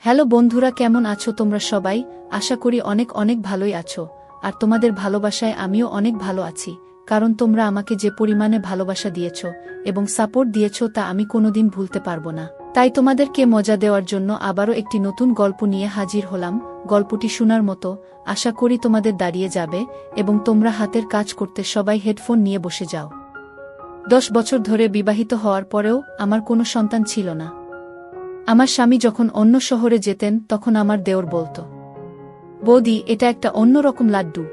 Hello বন্ধুরা, কেমন আছো তোমরা সবাই? আশা করি অনেক অনেক ভালোই আছো। আর তোমাদের ভালোবাসায় আমিও অনেক ভালো আছি, কারণ তোমরা আমাকে যে পরিমাণে ভালোবাসা দিয়েছ এবং সাপোর্ট দিয়েছ তা আমি কোনোদিন ভুলতে পারবো না। তাই তোমাদেরকে মজা দেওয়ার জন্য আবারও একটি নতুন গল্প নিয়ে হাজির হলাম। গল্পটি শোনার মতো, আশা করি তোমাদের দাঁড়িয়ে যাবে এবং তোমরা হাতের কাজ করতে সবাই হেডফোন নিয়ে বসে যাও। 10 বছর ধরে বিবাহিত হওয়ার পরেও আমার কোনো সন্তান ছিল না। আমার স্বামী যখন অন্য শহরে যেতেন তখন আমার দেওর বলতো, বৌদি, এটা একটা অন্যরকম লাড্ডু।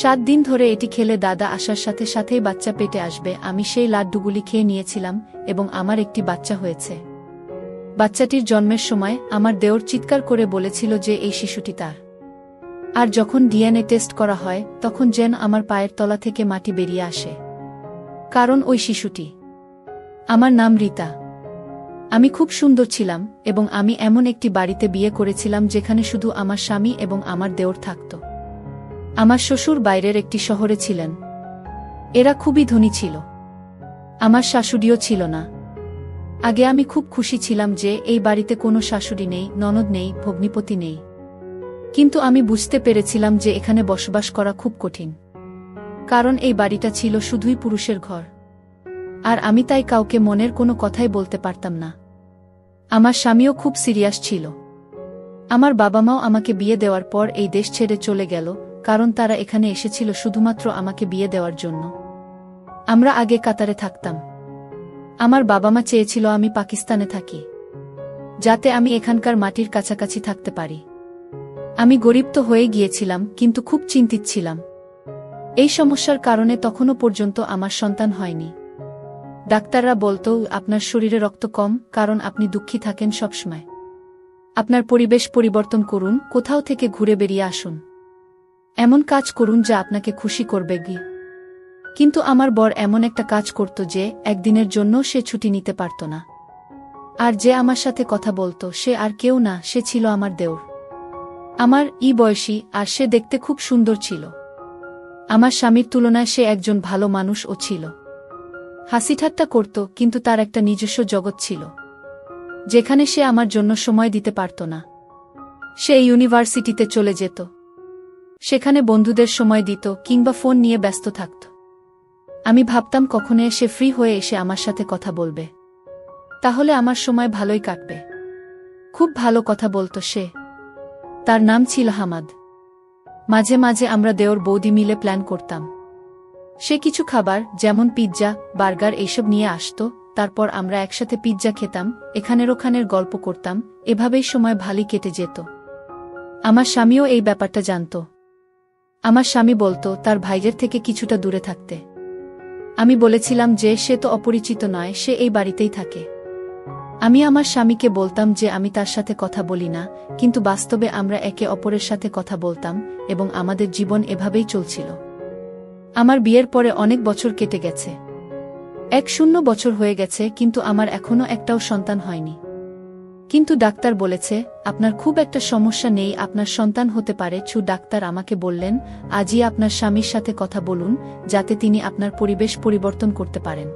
7 দিন ধরে এটি খেলে দাদা আসার সাথে সাথেই বাচ্চা পেটে আসবে। আমি সেই লাড্ডুগুলি খেয়ে নিয়েছিলাম এবং আমার একটি বাচ্চা হয়েছে। বাচ্চাটির জন্মের সময় আমার দেওর চিৎকার করে বলেছিল যে এই শিশুটি তার। আর যখন ডিএনএ টেস্ট করা হয় তখন যেন আমার পায়ের তলা থেকে মাটি বেরিয়ে আসে, কারণ ওই শিশুটি। আমার নাম রীতা। আমি খুব সুন্দর ছিলাম এবং আমি এমন একটি বাড়িতে বিয়ে করেছিলাম যেখানে শুধু আমার স্বামী এবং আমার দেওর থাকত। আমার শ্বশুর বাইরের একটি শহরে ছিলেন। এরা খুবই ধনী ছিল। আমার শাশুড়িও ছিল না। আগে আমি খুব খুশি ছিলাম যে এই বাড়িতে কোনো শাশুড়ি নেই, ননদ নেই, ভগ্নিপতি নেই। কিন্তু আমি বুঝতে পেরেছিলাম যে এখানে বসবাস করা খুব কঠিন, কারণ এই বাড়িটা ছিল শুধুই পুরুষের ঘর। আর আমি তাই কাউকে মনের কোনো কথাই বলতে পারতাম না। আমার স্বামীও খুব সিরিয়াস ছিল। আমার বাবা মাও আমাকে বিয়ে দেওয়ার পর এই দেশ ছেড়ে চলে গেল, কারণ তারা এখানে এসেছিল শুধুমাত্র আমাকে বিয়ে দেওয়ার জন্য। আমরা আগে কাতারে থাকতাম। আমার বাবা মা চেয়েছিল আমি পাকিস্তানে থাকি, যাতে আমি এখানকার মাটির কাছাকাছি থাকতে পারি। আমি গরিব তো হয়ে গিয়েছিলাম, কিন্তু খুব চিন্তিত ছিলাম। এই সমস্যার কারণে তখনও পর্যন্ত আমার সন্তান হয়নি। ডাক্তাররা বলতো, আপনার শরীরে রক্ত কম, কারণ আপনি দুঃখী থাকেন সবসময়। আপনার পরিবেশ পরিবর্তন করুন, কোথাও থেকে ঘুরে বেরিয়ে আসুন, এমন কাজ করুন যা আপনাকে খুশি করবে। কিন্তু আমার বর এমন একটা কাজ করত যে একদিনের জন্য সে ছুটি নিতে পারত না। আর যে আমার সাথে কথা বলতো সে আর কেউ না, সে ছিল আমার দেওর। আমার বয়সী, আর সে দেখতে খুব সুন্দর ছিল। আমার স্বামীর তুলনায় সে একজন ভালো মানুষও ছিল। হাসিঠাট্টা করত, কিন্তু তার একটা নিজস্ব জগৎ ছিল, যেখানে সে আমার জন্য সময় দিতে পারত না। সে ইউনিভার্সিটিতে চলে যেত, সেখানে বন্ধুদের সময় দিত কিংবা ফোন নিয়ে ব্যস্ত থাকত। আমি ভাবতাম কখনো সে ফ্রি হয়ে এসে আমার সাথে কথা বলবে, তাহলে আমার সময় ভালোই কাটবে। খুব ভালো কথা বলতো সে। তার নাম ছিল হামাদ। মাঝে মাঝে আমরা দেওর বৌদি মিলে প্ল্যান করতাম। সে কিছু খাবার যেমন পিৎজা, বার্গার এইসব নিয়ে আসতো। তারপর আমরা একসাথে পিৎজা খেতাম, এখানের ওখানের গল্প করতাম। এভাবেই সময় ভালোই কেটে যেত। আমার স্বামীও এই ব্যাপারটা জানত। আমার স্বামী বলতো তার ভাইদের থেকে কিছুটা দূরে থাকতে। আমি বলেছিলাম যে সে তো অপরিচিত নয়, সে এই বাড়িতেই থাকে। আমি আমার স্বামীকে বলতাম যে আমি তার সাথে কথা বলি না, কিন্তু বাস্তবে আমরা একে অপরের সাথে কথা বলতাম এবং আমাদের জীবন এভাবেই চলছিল। আমার বিয়ের পরে অনেক বছর কেটে গেছে। 10 বছর হয়ে গেছে, কিন্তু আমার এখনো একটাও সন্তান হয়নি। কিন্তু ডাক্তার বলেছে আপনার খুব একটা সমস্যা নেই, আপনার সন্তান হতে পারে। ডাক্তার আমাকে বললেন আজই আপনার স্বামীর সাথে কথা বলুন, যাতে তিনি আপনার পরিবেশ পরিবর্তন করতে পারেন,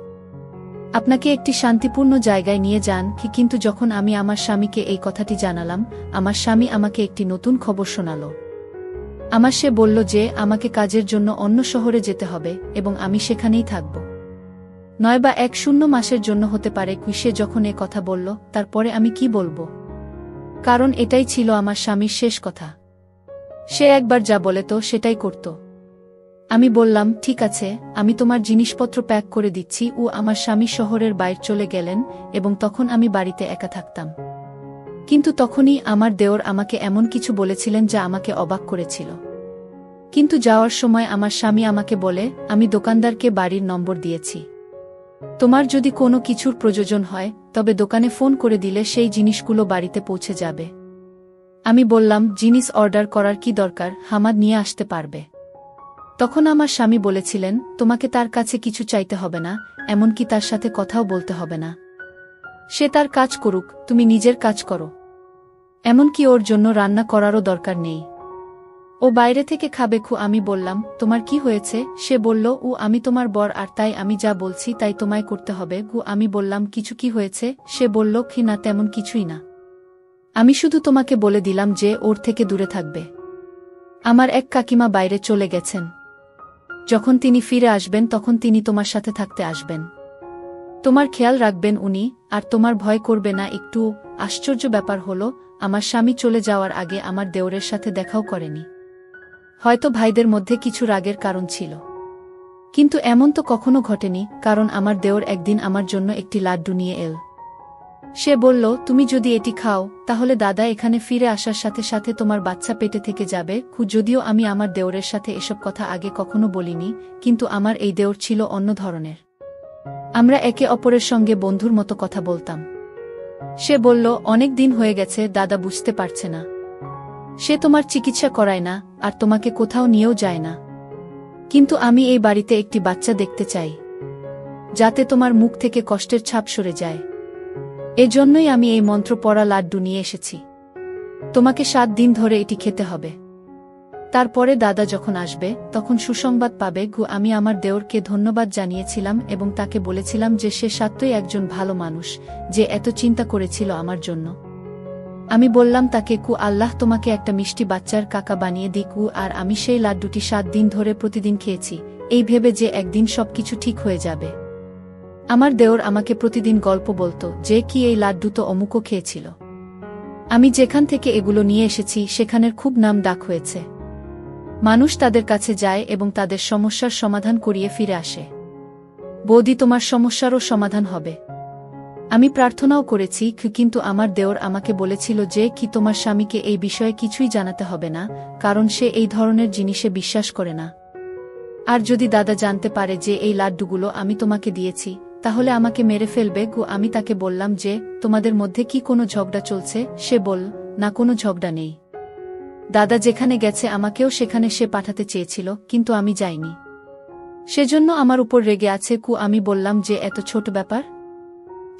আপনাকে একটি শান্তিপূর্ণ জায়গায় নিয়ে যান। কিন্তু যখন আমি আমার স্বামীকে এই কথাটি জানালাম, আমার স্বামী আমাকে একটি নতুন খবর শোনালো। সে বলল যে আমাকে কাজের জন্য অন্য শহরে যেতে হবে এবং আমি সেখানেই থাকব, নয়বা 10 মাসের জন্য হতে পারে। সে যখন এ কথা বলল, তারপরে আমি কি বলবো, কারণ এটাই ছিল আমার স্বামীর শেষ কথা। সে একবার যা বলে তো সেটাই করত। আমি বললাম, ঠিক আছে, আমি তোমার জিনিসপত্র প্যাক করে দিচ্ছি। আমার স্বামী শহরের বাইরে চলে গেলেন এবং তখন আমি বাড়িতে একা থাকতাম। কিন্তু তখনই আমার দেওর আমাকে এমন কিছু বলেছিলেন যা আমাকে অবাক করেছিল। কিন্তু যাওয়ার সময় আমার স্বামী আমাকে বলে, আমি দোকানদারকে বাড়ির নম্বর দিয়েছি। তোমার যদি কোনো কিছুর প্রয়োজন হয় তবে দোকানে ফোন করে দিলে সেই জিনিসগুলো বাড়িতে পৌঁছে যাবে। আমি বললাম, জিনিস অর্ডার করার কি দরকার, হামাদ নিয়ে আসতে পারবে। তখন আমার স্বামী বলেছিলেন, তোমাকে তার কাছে কিছু চাইতে হবে না, এমনকি তার সাথে কথাও বলতে হবে না। সে তার কাজ করুক, তুমি নিজের কাজ করো। এমনকি ওর জন্য রান্না করারও দরকার নেই, ও বাইরে থেকে খাবে। আমি বললাম, তোমার কি হয়েছে? সে বলল, আমি তোমার বর, আর তাই আমি যা বলছি তাই তোমায় করতে হবে। আমি বললাম, কিছু কি হয়েছে? সে বলল, না তেমন কিছুই না। আমি শুধু তোমাকে বলে দিলাম যে ওর থেকে দূরে থাকবে। আমার এক কাকিমা বাইরে চলে গেছেন। যখন তিনি ফিরে আসবেন তখন তিনি তোমার সাথে থাকতে আসবেন। তোমার খেয়াল রাখবেন উনি, আর তোমার ভয় করবে না একটু। আশ্চর্য ব্যাপার হলো, আমার স্বামী চলে যাওয়ার আগে আমার দেওরের সাথে দেখাও করেনি। হয়তো ভাইদের মধ্যে কিছু রাগের কারণ ছিল, কিন্তু এমন তো কখনো ঘটেনি, কারণ আমার দেওর একদিন আমার জন্য একটি লাড্ডু নিয়ে এল। সে বলল, তুমি যদি এটি খাও তাহলে দাদা এখানে ফিরে আসার সাথে সাথে তোমার বাচ্চা পেটে থেকে যাবে। যদিও আমি আমার দেওরের সাথে এসব কথা আগে কখনো বলিনি, কিন্তু আমার এই দেওর ছিল অন্য ধরনের। আমরা একে অপরের সঙ্গে বন্ধুর মতো কথা বলতাম। সে বলল, অনেক দিন হয়ে গেছে দাদা, বুঝতে পারছে না। সে তোমার চিকিৎসা করায় না, আর তোমাকে কোথাও নিয়েও যায় না। কিন্তু আমি এই বাড়িতে একটি বাচ্চা দেখতে চাই, যাতে তোমার মুখ থেকে কষ্টের ছাপ সরে যায়। এজন্যই আমি এই মন্ত্র পড়া লাড্ডু নিয়ে এসেছি। তোমাকে 7 দিন ধরে এটি খেতে হবে। তারপরে দাদা যখন আসবে তখন সুসংবাদ পাবে। আমি আমার দেওরকে ধন্যবাদ জানিয়েছিলাম এবং তাকে বলেছিলাম যে সে সত্যই একজন ভালো মানুষ, যে এত চিন্তা করেছিল আমার জন্য। আমি বললাম তাকে, আল্লাহ তোমাকে একটা মিষ্টি বাচ্চার কাকা বানিয়ে দিক। আর আমি সেই লাড্ডুটি 7 দিন ধরে প্রতিদিন খেয়েছি, এই ভেবে যে একদিন সবকিছু ঠিক হয়ে যাবে। আমার দেওর আমাকে প্রতিদিন গল্প বলতো যে কি এই লাড্ডু তো অমুকও খেয়েছিল। আমি যেখান থেকে এগুলো নিয়ে এসেছি সেখানের খুব নাম ডাক হয়েছে। মানুষ তাদের কাছে যায় এবং তাদের সমস্যার সমাধান করিয়ে ফিরে আসে। বৌদি, তোমার সমস্যারও সমাধান হবে। আমি প্রার্থনাও করেছি, কিন্তু আমার দেওর আমাকে বলেছিল যে কি তোমার স্বামীকে এই বিষয়ে কিছুই জানাতে হবে না, কারণ সে এই ধরনের জিনিসে বিশ্বাস করে না। আর যদি দাদা জানতে পারে যে এই লাড্ডুগুলো আমি তোমাকে দিয়েছি তাহলে আমাকে মেরে ফেলবে। আমি তাকে বললাম যে তোমাদের মধ্যে কি কোনো ঝগড়া চলছে? সে বলল, না, কোনো ঝগড়া নেই। দাদা যেখানে গেছে আমাকেও সেখানে সে পাঠাতে চেয়েছিল, কিন্তু আমি যাইনি। সেজন্য আমার উপর রেগে আছে। আমি বললাম যে এত ছোট ব্যাপার?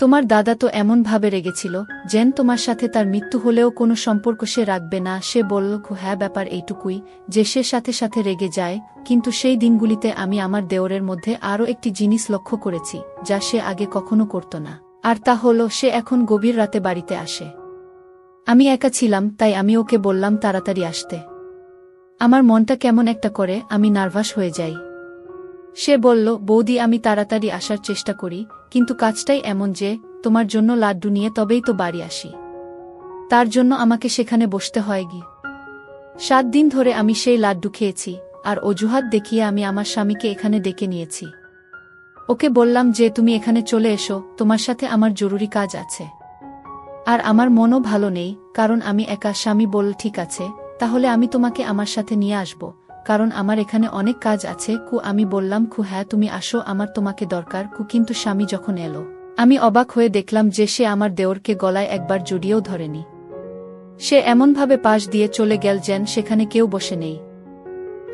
তোমার দাদা তো এমন ভাবে রেগেছিল যেন তোমার সাথে তার মৃত্যু হলেও কোনো সম্পর্ক সে রাখবে না। সে বলল, হ্যাঁ, ব্যাপার এইটুকুই যে সে সাথে সাথে রেগে যায়। কিন্তু সেই দিনগুলিতে আমি আমার দেওরের মধ্যে আরও একটি জিনিস লক্ষ্য করেছি যা সে আগে কখনো করত না, আর তা হল সে এখন গভীর রাতে বাড়িতে আসে। আমি একা ছিলাম, তাই আমি ওকে বললাম তাড়াতাড়ি আসতে। আমার মনটা কেমন একটা করে, আমি নার্ভাস হয়ে যাই। সে বলল, বৌদি, আমি তাড়াতাড়ি আসার চেষ্টা করি, কিন্তু কাজটাই এমন যে তোমার জন্য লাড্ডু নিয়ে তবেই তো বাড়ি আসি। তার জন্য আমাকে সেখানে বসতে হয়। 7 দিন ধরে আমি সেই লাড্ডু খেয়েছি, আর অজুহাত দেখিয়ে আমি আমার স্বামীকে এখানে ডেকে নিয়েছি। ওকে বললাম যে তুমি এখানে চলে এসো, তোমার সাথে আমার জরুরি কাজ আছে। আর আমার মনও ভালো নেই, কারণ আমি একা। স্বামী বলল, ঠিক আছে, তাহলে আমি তোমাকে আমার সাথে নিয়ে আসব, কারণ আমার এখানে অনেক কাজ আছে। আমি বললাম, হ্যাঁ তুমি আসো, আমার তোমাকে দরকার। কিন্তু স্বামী যখন এলো আমি অবাক হয়ে দেখলাম যে সে আমার দেওরকে গলায় একবার জড়িয়েও ধরেনি। সে এমনভাবে পাশ দিয়ে চলে গেল যেন সেখানে কেউ বসে নেই।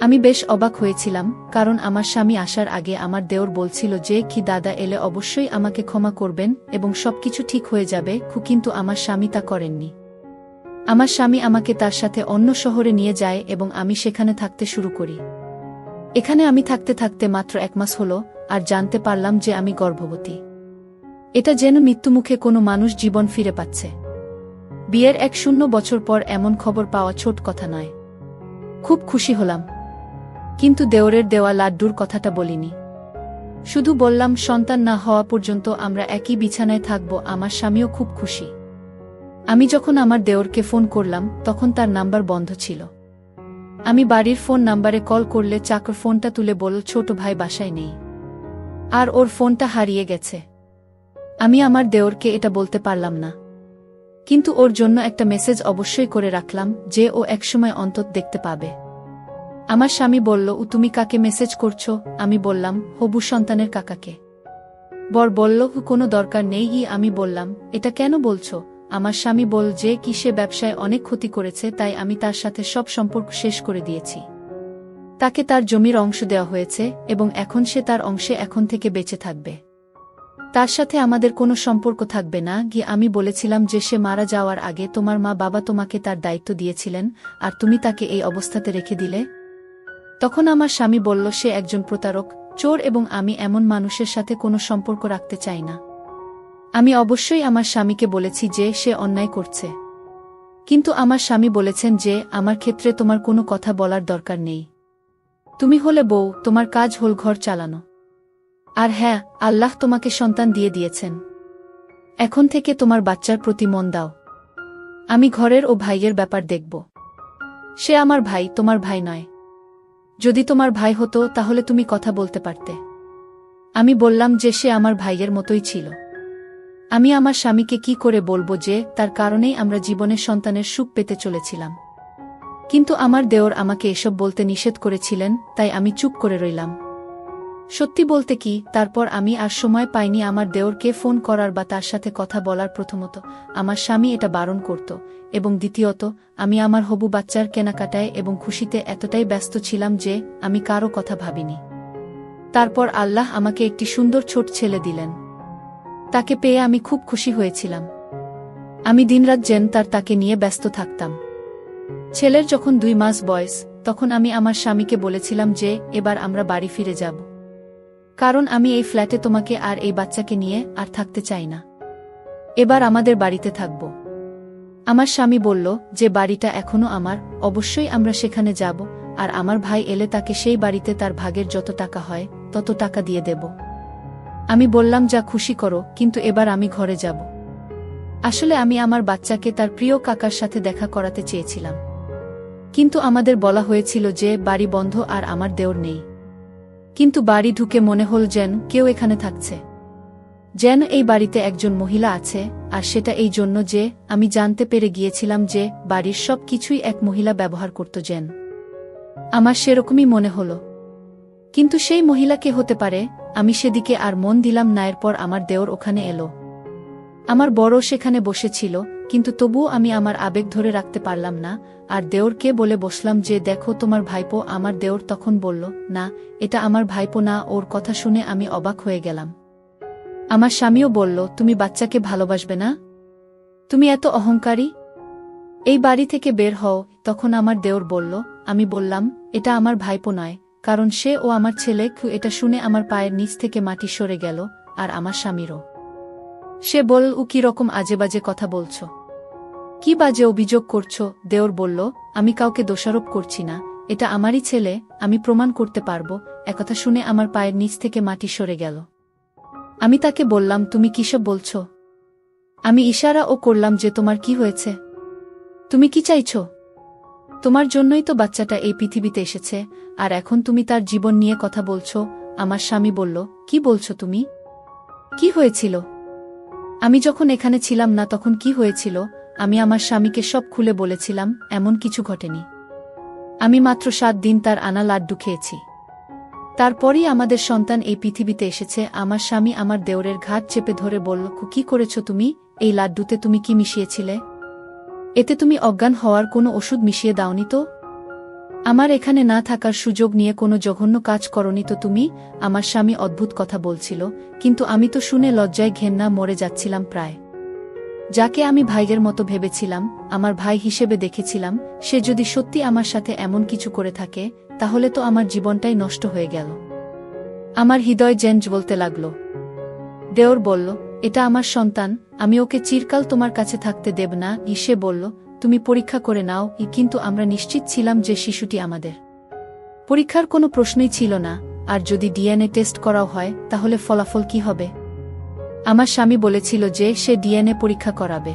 আমি বেশ অবাক হয়েছিলাম, কারণ আমার স্বামী আসার আগে আমার দেওর বলছিল যে কি দাদা এলে অবশ্যই আমাকে ক্ষমা করবেন এবং সবকিছু ঠিক হয়ে যাবে। কিন্তু আমার স্বামী তা করেননি। আমার স্বামী আমাকে তার সাথে অন্য শহরে নিয়ে যায় এবং আমি সেখানে থাকতে শুরু করি। এখানে আমি থাকতে থাকতে মাত্র 1 মাস হলো, আর জানতে পারলাম যে আমি গর্ভবতী। এটা যেন মৃত্যুমুখে কোনো মানুষ জীবন ফিরে পাচ্ছে। বিয়ের 1 বছর পর এমন খবর পাওয়া ছোট কথা নয়। খুব খুশি হলাম, কিন্তু দেওরের দেওয়া লাড্ডুর কথাটা বলিনি। শুধু বললাম সন্তান না হওয়া পর্যন্ত আমরা একই বিছানায় থাকব। আমার স্বামীও খুব খুশি। আমি যখন আমার দেওরকে ফোন করলাম তখন তার নাম্বার বন্ধ ছিল। আমি বাড়ির ফোন নাম্বারে কল করলে চাকর ফোনটা তুলে বলল, ছোট ভাই বাসায় নেই, আর ওর ফোনটা হারিয়ে গেছে। আমি আমার দেওরকে এটা বলতে পারলাম না, কিন্তু ওর জন্য একটা মেসেজ অবশ্যই করে রাখলাম যে ও একসময় অন্তত দেখতে পাবে। আমার স্বামী বলল, তুমি কাকে মেসেজ করছো? আমি বললাম, হবু সন্তানের কাকাকে। বর বলল, কোনো দরকার নেই। আমি বললাম, এটা কেন বলছো? আমার স্বামী বল যে কি সে ব্যবসায় অনেক ক্ষতি করেছে, তাই আমি তার সাথে সব সম্পর্ক শেষ করে দিয়েছি। তাকে তার জমির অংশ দেওয়া হয়েছে এবং এখন সে তার অংশে এখন থেকে বেঁচে থাকবে। তার সাথে আমাদের কোনো সম্পর্ক থাকবে না। আমি বলেছিলাম যে সে মারা যাওয়ার আগে তোমার মা বাবা তোমাকে তার দায়িত্ব দিয়েছিলেন, আর তুমি তাকে এই অবস্থাতে রেখে দিলে। তখন আমার স্বামী বলল, সে একজন প্রতারক, চোর, এবং আমি এমন মানুষের সাথে কোনো সম্পর্ক রাখতে চাই না। আমি অবশ্যই আমার স্বামীকে বলেছি যে সে অন্যায় করছে। কিন্তু আমার স্বামী বলেছেন যে আমার ক্ষেত্রে তোমার কোনো কথা বলার দরকার নেই। তুমি হলে বউ, তোমার কাজ হল ঘর চালানো। আর হ্যাঁ, আল্লাহ তোমাকে সন্তান দিয়ে দিয়েছেন। এখন থেকে তোমার বাচ্চার প্রতি মন দাও। আমি ঘরের ও ভাইয়ের ব্যাপার দেখব। সে আমার ভাই, তোমার ভাই নয়। যদি তোমার ভাই হতো তাহলে তুমি কথা বলতে পারতে। আমি বললাম যে সে আমার ভাইয়ের মতোই ছিল। আমি আমার স্বামীকে কি করে বলবো যে তার কারণেই আমরা জীবনে সন্তানের সুখ পেতে চলেছিলাম। কিন্তু আমার দেওর আমাকে এসব বলতে নিষেধ করেছিলেন, তাই আমি চুপ করে রইলাম। সত্যি বলতে কি, তারপর আমি আর সময় পাইনি আমার দেওরকে ফোন করার বা তার সাথে কথা বলার। প্রথমত আমার স্বামী এটা বারণ করত, এবং দ্বিতীয়ত আমি আমার হবু বাচ্চার কেনাকাটায় এবং খুশিতে এতটাই ব্যস্ত ছিলাম যে আমি কারো কথা ভাবিনি। তারপর আল্লাহ আমাকে একটি সুন্দর ছোট ছেলে দিলেন। তাকে পেয়ে আমি খুব খুশি হয়েছিলাম। আমি দিনরাত যেন তাকে নিয়ে ব্যস্ত থাকতাম। ছেলের যখন 2 মাস বয়স, তখন আমি আমার স্বামীকে বলেছিলাম যে এবার আমরা বাড়ি ফিরে যাব। কারণ আমি এই ফ্ল্যাটে তোমাকে আর এই বাচ্চাকে নিয়ে আর থাকতে চাই না। এবার আমাদের বাড়িতে থাকব। আমার স্বামী বলল যে বাড়িটা এখনো আমার, অবশ্যই আমরা সেখানে যাব, আর আমার ভাই এলে তাকে সেই বাড়িতে তার ভাগের যত টাকা হয় তত টাকা দিয়ে দেব। আমি বললাম যা খুশি করো, কিন্তু এবার আমি ঘরে যাব। আসলে আমি আমার বাচ্চাকে তার প্রিয় কাকার সাথে দেখা করাতে চেয়েছিলাম। কিন্তু আমাদের বলা হয়েছিল যে বাড়ি বন্ধ আর আমার দেওর নেই। কিন্তু বাড়ি ঢুকে মনে হল যেন কেউ এখানে থাকছে, যেন এই বাড়িতে একজন মহিলা আছে, আর সেটা এই জন্য যে আমি জানতে পেরে গিয়েছিলাম যে বাড়ির সব কিছুই এক মহিলা ব্যবহার করত। যেন আমার সেরকমই মনে হল। কিন্তু সেই মহিলা কে হতে পারে, আমি সেদিকে আর মন দিলাম না। এরপর আমার দেওর ওখানে এলো। আমার বড় সেখানে বসেছিল, কিন্তু তবুও আমি আমার আবেগ ধরে রাখতে পারলাম না, আর দেওরকে বলে বসলাম যে দেখো তোমার ভাইপো। আমার দেওর তখন বলল, না, এটা আমার ভাইপো না। ওর কথা শুনে আমি অবাক হয়ে গেলাম। আমার স্বামীও বলল, তুমি বাচ্চাকে ভালোবাসবে না? তুমি এত অহংকারী, এই বাড়ি থেকে বের হও। তখন আমার দেওর বলল, আমি বললাম এটা আমার ভাইপো নয়, কারণ সে ও আমার ছেলে। এটা শুনে আমার পায়ের নিচ থেকে মাটি সরে গেল, আর আমার স্বামীরও। সে বলল, ও কি রকম আজেবাজে কথা বলছ, কি বাজে অভিযোগ করছো? দেওর বলল, আমি কাউকে দোষারোপ করছি না, এটা আমারই ছেলে, আমি প্রমাণ করতে পারবো। একথা শুনে আমার পায়ের নিচ থেকে মাটি সরে গেল। আমি তাকে বললাম, তুমি কিসব বলছ? আমি ইশারাও করলাম যে তোমার কি হয়েছে, তুমি কি চাইছ? তোমার জন্যই তো বাচ্চাটা এই পৃথিবীতে এসেছে, আর এখন তুমি তার জীবন নিয়ে কথা বলছো। আমার স্বামী বলল, কি বলছো তুমি? কি হয়েছিল? আমি যখন এখানে ছিলাম না তখন কি হয়েছিল? আমি আমার স্বামীকে সব খুলে বলেছিলাম। এমন কিছু ঘটেনি। আমি মাত্র 7 দিন তার আনা লাড্ডু খেয়েছি। তারপরই আমাদের সন্তান এই পৃথিবীতে এসেছে। আমার স্বামী আমার দেওরের ঘাট চেপে ধরে বলল, কি করেছ তুমি? এই লাড্ডুতে তুমি কি মিশিয়েছিলে? এতে তুমি অজ্ঞান হওয়ার কোনো ওষুধ মিশিয়ে দাওনি তো? আমার এখানে না থাকার সুযোগ নিয়ে কোনো জঘন্য কাজ করনি তো তুমি? আমার স্বামী অদ্ভুত কথা বলছিল, কিন্তু আমি তো শুনে লজ্জায় ঘেন্না মরে যাচ্ছিলাম প্রায়। যাকে আমি ভাইয়ের মতো ভেবেছিলাম, আমার ভাই হিসেবে দেখেছিলাম, সে যদি সত্যি আমার সাথে এমন কিছু করে থাকে, তাহলে তো আমার জীবনটাই নষ্ট হয়ে গেল। আমার হৃদয় যেন জ্বলতে লাগল। দেওর বলল, এটা আমার সন্তান, আমি ওকে চিরকাল তোমার কাছে থাকতে দেব না। সে বলল, তুমি পরীক্ষা করে নাও। কিন্তু আমরা নিশ্চিত ছিলাম যে শিশুটি আমাদের। পরীক্ষার কোনো প্রশ্নই ছিল না। আর যদি ডিএনএ টেস্ট করাও হয় তাহলে ফলাফল কি হবে? আমার স্বামী বলেছিল যে সে ডিএনএ পরীক্ষা করাবে।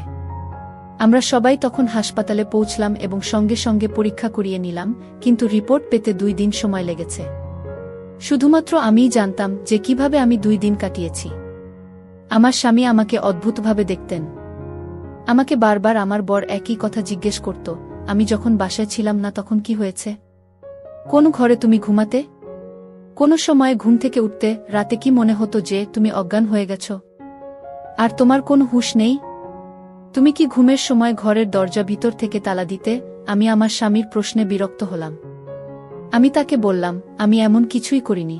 আমরা সবাই তখন হাসপাতালে পৌঁছলাম এবং সঙ্গে সঙ্গে পরীক্ষা করিয়ে নিলাম, কিন্তু রিপোর্ট পেতে 2 দিন সময় লেগেছে। শুধুমাত্র আমিই জানতাম যে কিভাবে আমি 2 দিন কাটিয়েছি। আমার স্বামী আমাকে অদ্ভুতভাবে দেখতেন। আমাকে বারবার আমার বর একই কথা জিজ্ঞেস করত, আমি যখন বাসায় ছিলাম না তখন কি হয়েছে? কোন ঘরে তুমি ঘুমাতে? কোন সময়ে ঘুম থেকে উঠতে? রাতে কি মনে হতো যে তুমি অজ্ঞান হয়ে গেছ আর তোমার কোনো হুঁশ নেই? তুমি কি ঘুমের সময় ঘরের দরজা ভিতর থেকে তালা দিতে? আমি আমার স্বামীর প্রশ্নে বিরক্ত হলাম। আমি তাকে বললাম, আমি এমন কিছুই করিনি।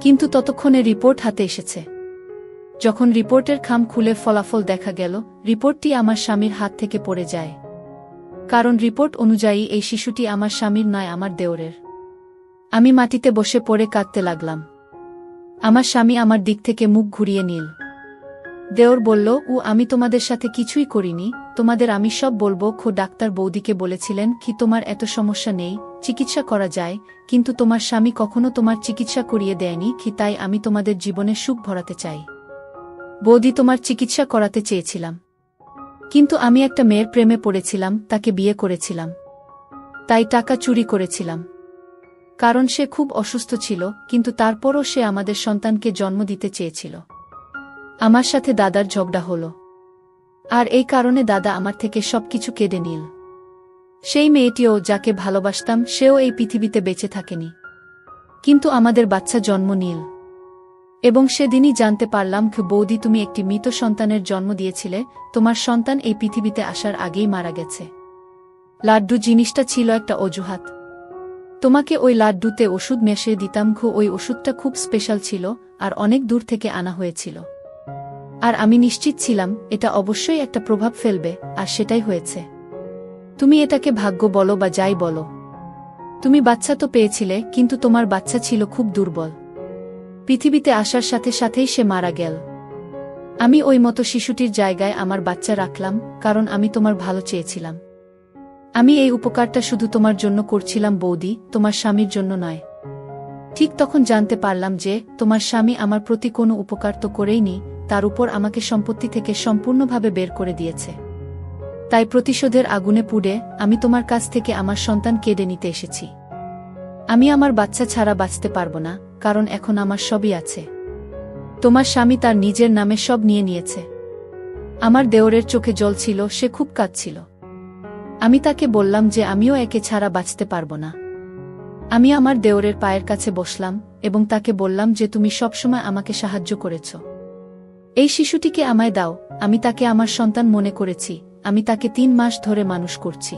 কিন্তু ততক্ষণে রিপোর্ট হাতে এসেছে। যখন রিপোর্টের খাম খুলে ফলাফল দেখা গেল, রিপোর্টটি আমার স্বামীর হাত থেকে পড়ে যায়। কারণ রিপোর্ট অনুযায়ী এই শিশুটি আমার স্বামীর নয়, আমার দেওরের। আমি মাটিতে বসে পড়ে কাঁদতে লাগলাম। আমার স্বামী আমার দিক থেকে মুখ ঘুরিয়ে নিল। দেওর বলল, আমি তোমাদের সাথে কিছুই করিনি, তোমাদের আমি সব বলবো। ডাক্তার বৌদিকে বলেছিলেন কি তোমার এত সমস্যা নেই, চিকিৎসা করা যায়, কিন্তু তোমার স্বামী কখনো তোমার চিকিৎসা করিয়ে দেয়নি কি, তাই আমি তোমাদের জীবনে সুখ ভরাতে চাই। বৌদি, তোমার চিকিৎসা করাতে চেয়েছিলাম, কিন্তু আমি একটা মেয়ের প্রেমে পড়েছিলাম, তাকে বিয়ে করেছিলাম, তাই টাকা চুরি করেছিলাম। কারণ সে খুব অসুস্থ ছিল, কিন্তু তারপরও সে আমাদের সন্তানকে জন্ম দিতে চেয়েছিল। আমার সাথে দাদার ঝগড়া হলো, আর এই কারণে দাদা আমার থেকে সবকিছু কেড়ে নিল। সেই মেয়েটিও যাকে ভালোবাসতাম, সেও এই পৃথিবীতে বেঁচে থাকেনি, কিন্তু আমাদের বাচ্চা জন্ম নিল। এবং সেদিনই জানতে পারলাম বৌদি, তুমি একটি মৃত সন্তানের জন্ম দিয়েছিলে, তোমার সন্তান এই পৃথিবীতে আসার আগেই মারা গেছে। লাড্ডু জিনিসটা ছিল একটা অজুহাত। তোমাকে ওই লাড্ডুতে ওষুধ মিশিয়ে দিতাম, ওই ওষুধটা খুব স্পেশাল ছিল আর অনেক দূর থেকে আনা হয়েছিল। আর আমি নিশ্চিত ছিলাম এটা অবশ্যই একটা প্রভাব ফেলবে, আর সেটাই হয়েছে। তুমি এটাকে ভাগ্য বলো বা যাই বলো, তুমি বাচ্চা তো পেয়েছিলে, কিন্তু তোমার বাচ্চা ছিল খুব দুর্বল। পৃথিবীতে আসার সাথে সাথেই সে মারা গেল। আমি ওই মতো শিশুটির জায়গায় আমার বাচ্চা রাখলাম, কারণ আমি তোমার ভালো চেয়েছিলাম। আমি এই উপকারটা শুধু তোমার জন্য করছিলাম বৌদি, তোমার স্বামীর জন্য নয়। ঠিক তখন জানতে পারলাম যে তোমার স্বামী আমার প্রতি কোনো উপকার তো করেইনি, তার উপর আমাকে সম্পত্তি থেকে সম্পূর্ণভাবে বের করে দিয়েছে। তাই প্রতিশোধের আগুনে পুড়ে আমি তোমার কাছ থেকে আমার সন্তান কেড়ে নিতে এসেছি। আমি আমার বাচ্চা ছাড়া বাঁচতে পারবো না, কারণ এখন আমার সবই আছে। তোমার স্বামী তার নিজের নামে সব নিয়ে নিয়েছে। আমার দেওরের চোখে জল ছিল, সে খুব কাঁদছিল। আমি তাকে বললাম যে আমিও একে ছাড়া বাঁচতে পারবো না। আমি আমার দেওরের পায়ের কাছে বসলাম এবং তাকে বললাম যে তুমি সবসময় আমাকে সাহায্য করেছ। এই শিশুটিকে আমায় দাও, আমি তাকে আমার সন্তান মনে করেছি, আমি তাকে 3 মাস ধরে মানুষ করছি।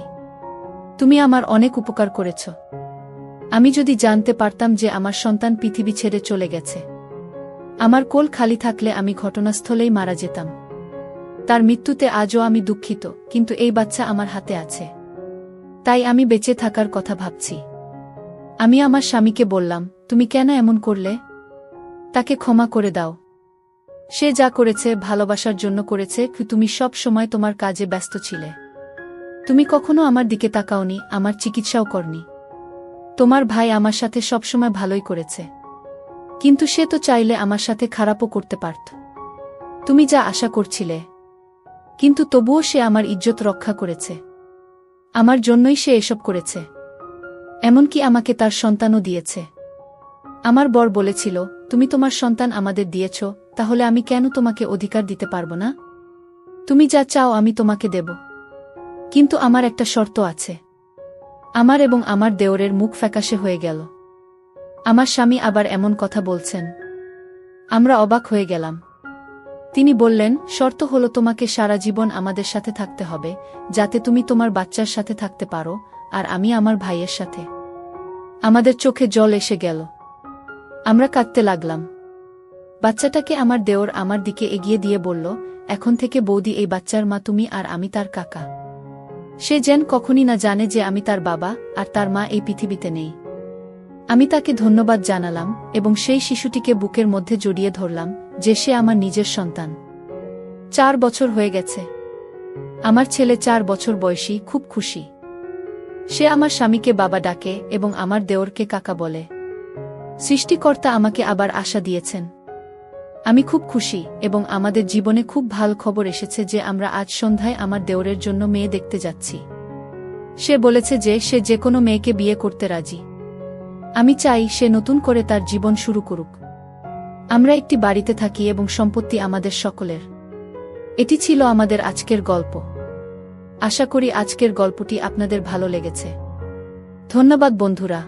তুমি আমার অনেক উপকার করেছ। আমি যদি জানতে পারতাম যে আমার সন্তান পৃথিবী ছেড়ে চলে গেছে, আমার কোল খালি থাকলে আমি ঘটনাস্থলেই মারা যেতাম। তার মৃত্যুতে আজও আমি দুঃখিত, কিন্তু এই বাচ্চা আমার হাতে আছে, তাই আমি বেঁচে থাকার কথা ভাবছি। আমি আমার স্বামীকে বললাম, তুমি কেন এমন করলে? তাকে ক্ষমা করে দাও। সে যা করেছে ভালোবাসার জন্য করেছে, তুমি সব সময় তোমার কাজে ব্যস্ত ছিলে। তুমি কখনো আমার দিকে তাকাওনি, আমার চিকিৎসাও করনি। তোমার ভাই আমার সাথে সবসময় ভালোই করেছে, কিন্তু সে তো চাইলে আমার সাথে খারাপও করতে পারত। তুমি যা আশা করছিলে, কিন্তু তবুও সে আমার ইজ্জত রক্ষা করেছে। আমার জন্যই সে এসব করেছে, এমনকি আমাকে তার সন্তানও দিয়েছে। আমার বর বলেছিল, তুমি তোমার সন্তান আমাদের দিয়েছ, তাহলে আমি কেন তোমাকে অধিকার দিতে পারব না? তুমি যা চাও আমি তোমাকে দেব, কিন্তু আমার একটা শর্ত আছে। আমার এবং আমার দেওরের মুখ ফ্যাকাশে হয়ে গেল। আমার স্বামী আবার এমন কথা বলছেন? আমরা অবাক হয়ে গেলাম। তিনি বললেন, শর্ত হলো তোমাকে সারা জীবন আমাদের সাথে থাকতে হবে, যাতে তুমি তোমার বাচ্চার সাথে থাকতে পারো, আর আমি আমার ভাইয়ের সাথে। আমাদের চোখে জল এসে গেল। আমরা কাঁদতে লাগলাম। বাচ্চাটাকে আমার দেওর আমার দিকে এগিয়ে দিয়ে বলল, এখন থেকে বৌদি এই বাচ্চার মা তুমি, আর আমি তার কাকা। সে যেন কখনই না জানে যে আমি তার বাবা আর তার মা এই পৃথিবীতে নেই। আমি তাকে ধন্যবাদ জানালাম এবং সেই শিশুটিকে বুকের মধ্যে জড়িয়ে ধরলাম, যে সে আমার নিজের সন্তান। 4 বছর হয়ে গেছে। আমার ছেলে 4 বছর বয়সী, খুব খুশি। সে আমার স্বামীকে বাবা ডাকে এবং আমার দেওরকে কাকা বলে। সৃষ্টিকর্তা আমাকে আবার আশা দিয়েছেন। আমি খুব খুশি এবং আমাদের জীবনে খুব ভালো খবর এসেছে যে আমরা আজ সন্ধ্যায় আমার দেওরের জন্য মেয়ে দেখতে যাচ্ছি। সে বলেছে যে সে যে কোনো মেয়েকে বিয়ে করতে রাজি। আমি চাই সে নতুন করে তার জীবন শুরু করুক। আমরা একটি বাড়িতে থাকি এবং সম্পত্তি আমাদের সকলের। এটি ছিল আমাদের আজকের গল্প। আশা করি আজকের গল্পটি আপনাদের ভালো লেগেছে। ধন্যবাদ বন্ধুরা।